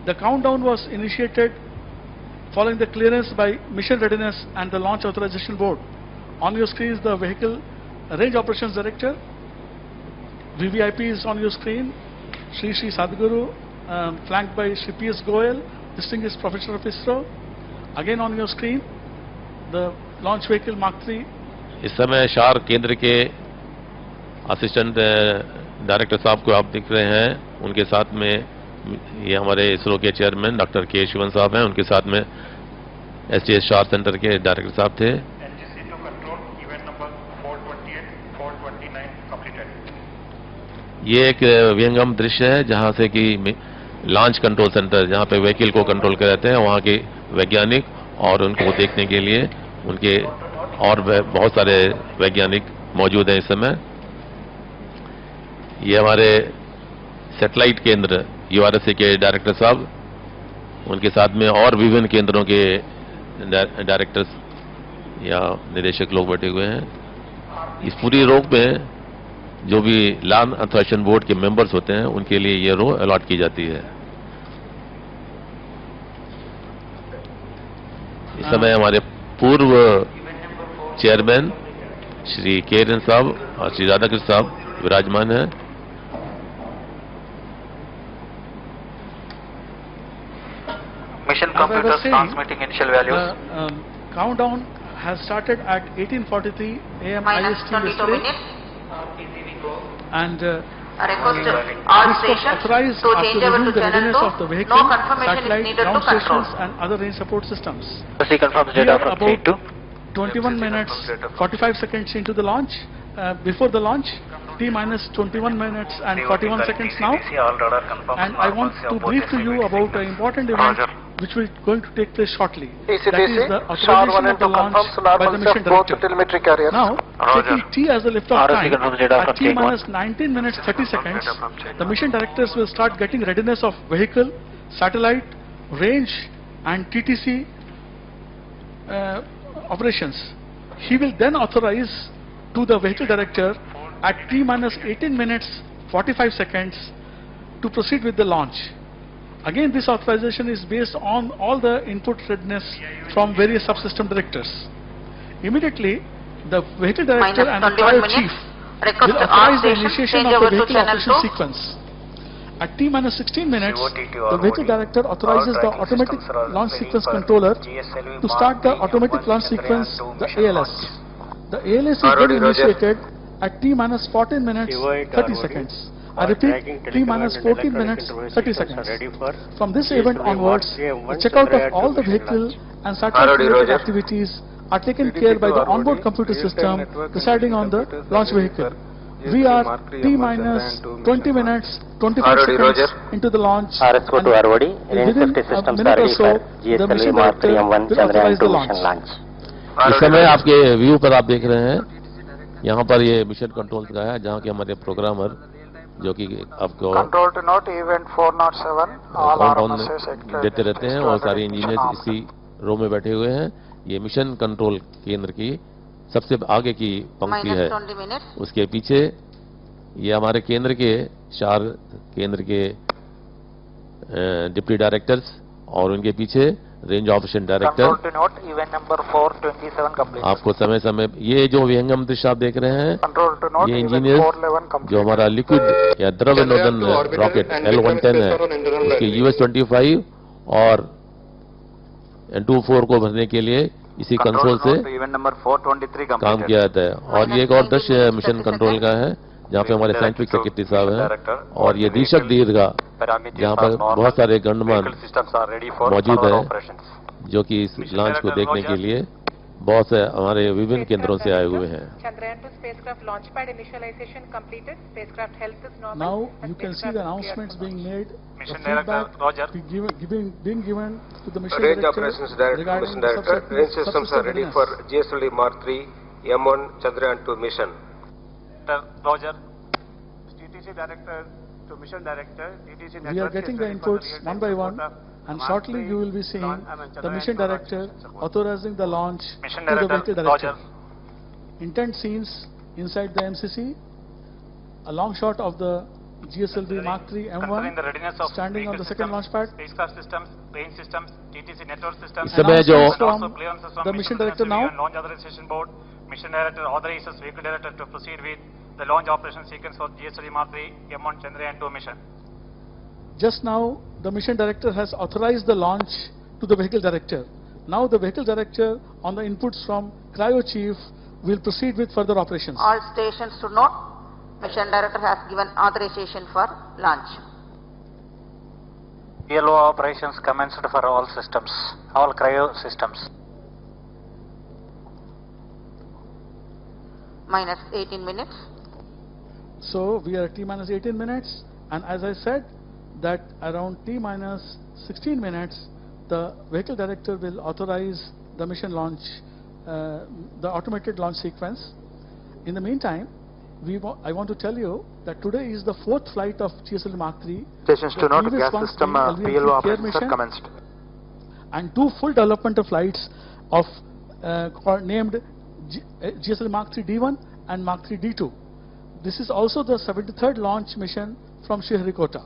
Speaker 19: The countdown was initiated following the clearance by Mission Readiness and the Launch Authorization Board. On your screen is the Vehicle Range Operations Director. VVIP is on your screen, Shri Sadhguru, flanked by Shri P.S. Goel, Distinguished Professor of ISRO. Again on your screen, the launch vehicle Mark 3.
Speaker 18: इस समय शार केंद्र के assistant director साहब को आप देख रहे हैं, उनके साथ में ये हमारे इसरो के चेयरमैन डॉक्टर के शिवन साहब हैं, उनके साथ में STS शार सेंटर के डायरेक्टर साहब थे। ये एक विहंगम दृश्य है जहां से कि लॉन्च कंट्रोल सेंटर, जहां पे व्हीकल को कंट्रोल कर रहते हैं, वहां के वैज्ञानिक और उनको देखने के लिए उनके और बहुत सारे वैज्ञानिक मौजूद हैं इस समय। ये हमारे सैटेलाइट केंद्र URSA के डायरेक्टर साहब, उनके साथ में और विभिन्न केंद्रों के डायरेक्टर्स या निदेशक लोग बैठे हुए हैं। इस पूरी रो में जो भी लॉन्च ऑथराइजेशन बोर्ड के मेंबर्स होते हैं उनके लिए ये रो अलॉट की जाती है। इस समय हमारे पूर्व चेयरमैन श्री केरन साहब और श्री राधाकृष्ण साहब विराजमान हैं।
Speaker 19: Mission computers transmitting initial values. Countdown has started at 18:43 a.m. IST yesterday, and this was authorized after reviewing the readiness of the vehicle, satellite, ground stations, and other range support systems. We are about 21 minutes 45 seconds into the launch. Before the launch, T-minus 21 minutes and 41 seconds now, and I want to brief to you about an important event which will going to take place shortly. That is the authorization of the launch by the mission director. Now, taking T as the liftoff time, at T-minus 19 minutes 30 seconds, the mission directors will start getting readiness of vehicle, satellite, range, and TTC operations. He will then authorize to the vehicle director at T-minus 18 minutes 45 seconds to proceed with the launch. Again, this authorization is based on all the input readiness from various subsystem directors. Immediately, the vehicle director and the cryo chief will authorize the initiation of the vehicle operation sequence. At T-16 minutes, the vehicle director authorizes the automatic launch sequence controller to start the automatic launch sequence, the ALS. The ALS is then initiated at T-14 minutes, 30 seconds. I repeat, T-14 minutes, 30 seconds. From this event onwards, the checkout of all the vehicle and satellite-related activities are taken care by the onboard computer system residing on the launch vehicle. We are T-20 minutes, 25 seconds into the launch, and within a minute or so, the mission director will authorize the launch.
Speaker 18: इस समय आपके view पर आप देख रहे हैं, यहाँ पर ये मिशन कंट्रोल का है, जहाँ के हमारे प्रोग्रामर जो कि आपको
Speaker 20: control to note event 407 all RMS
Speaker 18: देते रहते हैं और सारे इंजीनियर इसी रो में बैठे हुए हैं। ये मिशन कंट्रोल केंद्र की सबसे आगे की पंक्ति है। उसके पीछे ये हमारे केंद्र के 4 केंद्र के डिप्टी डायरेक्टर्स और उनके पीछे रेंज ऑपरेशन डायरेक्टर। आपको समय समय ये जो विहंगम दृश्य आप देख रहे हैं, ये इंजीनियर जो हमारा लिक्विड या द्रव नोदन रॉकेट L-110 है, उसके US-25 और N-24 को भरने के लिए इसी कंसोल से काम किया जाता है। और ये एक और दृश्य है मिशन कंट्रोल का है, जहाँ पे हमारे साइंटिफिक सेक्रेटरी साहब हैं और ये दीक्षक दीर्घा जहाँ पर बहुत सारे गणमान्य मौजूद हैं जो कि इस लॉन्च को देखने के लिए बहुत से हमारे विभिन्न केंद्रों से आए हुए हैं।
Speaker 21: Chandrayaan 2 spacecraft launchpad initialization completed. Spacecraft health is normal.
Speaker 19: Now you can see the announcements being made. Mission Director Roger being given to the mission
Speaker 22: Range
Speaker 19: director.
Speaker 22: Operations Director, Mission Director. Range systems are ready for GSLV Mark 3 M1 Chandrayaan 2 mission.
Speaker 21: Roger. TTC Director to Mission Director. TTC
Speaker 19: We are getting the inputs one by one, and shortly you will be seeing the Mission Director authorizing the launch to the Vehicle Director. Intent scenes inside the MCC, a long shot of the GSLV Mark 3 M1 standing on the second launch pad.
Speaker 21: Spacecraft systems, range systems, TTC network systems.
Speaker 19: From the Mission Director now.
Speaker 21: Launch Authorization Board. Mission Director authorizes Vehicle Director to proceed with the launch operation sequence for GSLV Mark 3 M1 Chandrayaan 2 mission.
Speaker 19: Just now, the Mission Director has authorized the launch to the Vehicle Director. Now the Vehicle Director, on the inputs from Cryo Chief, will proceed with further operations.
Speaker 6: All stations to note, Mission Director has given authorization for launch.
Speaker 21: PLO operations commenced for all systems, all cryo systems.
Speaker 6: Minus 18 minutes.
Speaker 19: So we are at T-minus 18 minutes, and as I said, that around T-minus 16 minutes, the Vehicle Director will authorize the mission launch, the automated launch sequence. In the meantime, I want to tell you that today is the 4th flight of GSLV Mark 3.
Speaker 20: Stations to note, gas system PLO operations are commenced.
Speaker 19: And 2 full developmental flights of named GSLV Mark 3 D1 and Mark 3 D2. This is also the 73rd launch mission from Sriharikota.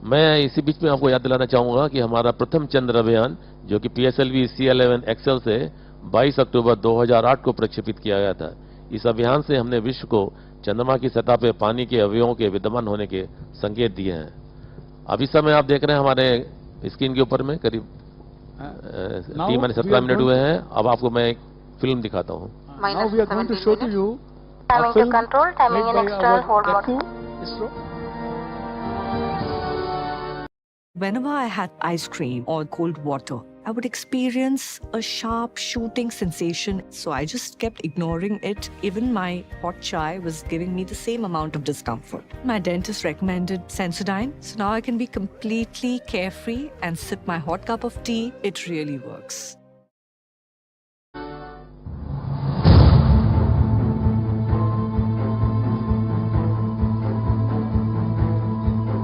Speaker 18: मैं इसी बीच में आपको याद दिलाना चाहूँगा कि हमारा प्रथम चंद्र अभियान जो कि PSLV C11 XL से 22 अक्टूबर 2008 को प्रक्षेपित किया गया था। इस अभियान से हमने विश्व को चंद्रमा की सतह पर पानी के अवयवों के विद्यमान होने के संकेत दिए हैं। अब इस समय आप देख रहे हैं हमारे स्क्रीन के ऊपर में करीब T-17 मिनट हुए हैं। अब आपको मैं एक फिल्म दिखाता हूँ।
Speaker 19: Now we are going to show to you
Speaker 6: Timing to control, timing in external hold mode.
Speaker 23: Whenever I had ice cream or cold water, I would experience a sharp shooting sensation. So I just kept ignoring it. Even my hot chai was giving me the same amount of discomfort. My dentist recommended Sensodyne. So now I can be completely carefree and sip my hot cup of tea. It really works.